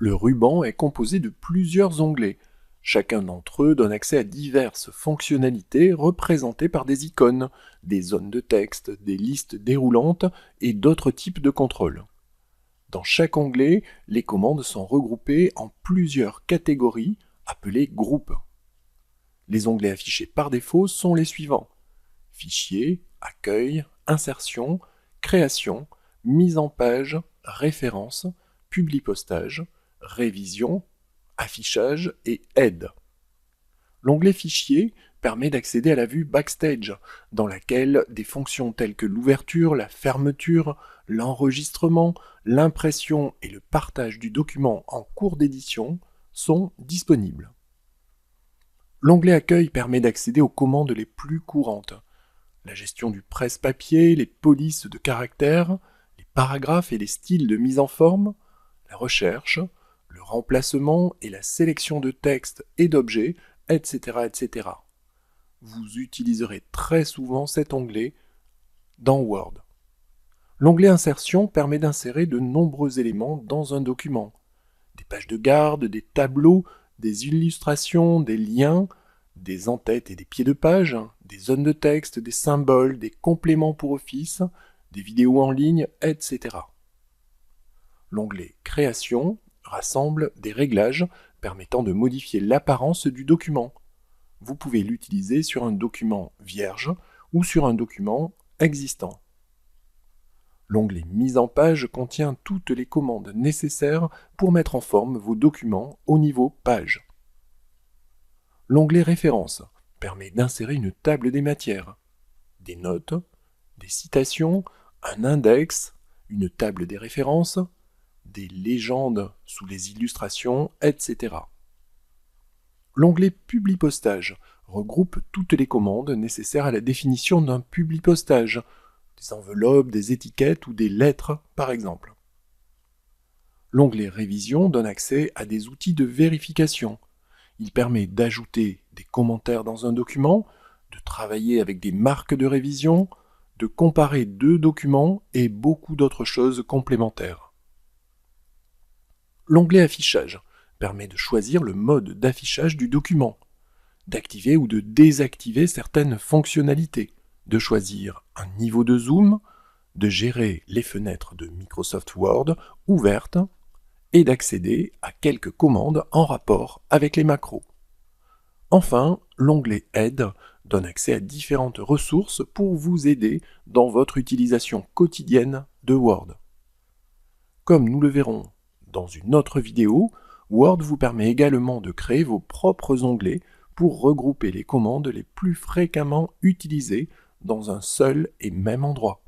Le ruban est composé de plusieurs onglets. Chacun d'entre eux donne accès à diverses fonctionnalités représentées par des icônes, des zones de texte, des listes déroulantes et d'autres types de contrôles. Dans chaque onglet, les commandes sont regroupées en plusieurs catégories appelées groupes. Les onglets affichés par défaut sont les suivants: Fichier, Accueil, Insertion, Création, Mise en page, Référence, Publipostage, Révision, Affichage et Aide. L'onglet Fichier permet d'accéder à la vue Backstage, dans laquelle des fonctions telles que l'ouverture, la fermeture, l'enregistrement, l'impression et le partage du document en cours d'édition sont disponibles. L'onglet Accueil permet d'accéder aux commandes les plus courantes: la gestion du presse-papier, les polices de caractères, les paragraphes et les styles de mise en forme, la recherche, le remplacement et la sélection de textes et d'objets, etc., etc. Vous utiliserez très souvent cet onglet dans Word. L'onglet Insertion permet d'insérer de nombreux éléments dans un document: des pages de garde, des tableaux, des illustrations, des liens, des en-têtes et des pieds de page, des zones de texte, des symboles, des compléments pour Office, des vidéos en ligne, etc. L'onglet Création rassemble des réglages permettant de modifier l'apparence du document. Vous pouvez l'utiliser sur un document vierge ou sur un document existant. L'onglet Mise en page contient toutes les commandes nécessaires pour mettre en forme vos documents au niveau page. L'onglet Références permet d'insérer une table des matières, des notes, des citations, un index, une table des références, des légendes sous les illustrations, etc. L'onglet Publipostage regroupe toutes les commandes nécessaires à la définition d'un publipostage, des enveloppes, des étiquettes ou des lettres par exemple. L'onglet Révision donne accès à des outils de vérification. Il permet d'ajouter des commentaires dans un document, de travailler avec des marques de révision, de comparer deux documents et beaucoup d'autres choses complémentaires. L'onglet Affichage permet de choisir le mode d'affichage du document, d'activer ou de désactiver certaines fonctionnalités, de choisir un niveau de zoom, de gérer les fenêtres de Microsoft Word ouvertes et d'accéder à quelques commandes en rapport avec les macros. Enfin, l'onglet Aide donne accès à différentes ressources pour vous aider dans votre utilisation quotidienne de Word. Comme nous le verrons dans une autre vidéo, Word vous permet également de créer vos propres onglets pour regrouper les commandes les plus fréquemment utilisées dans un seul et même endroit.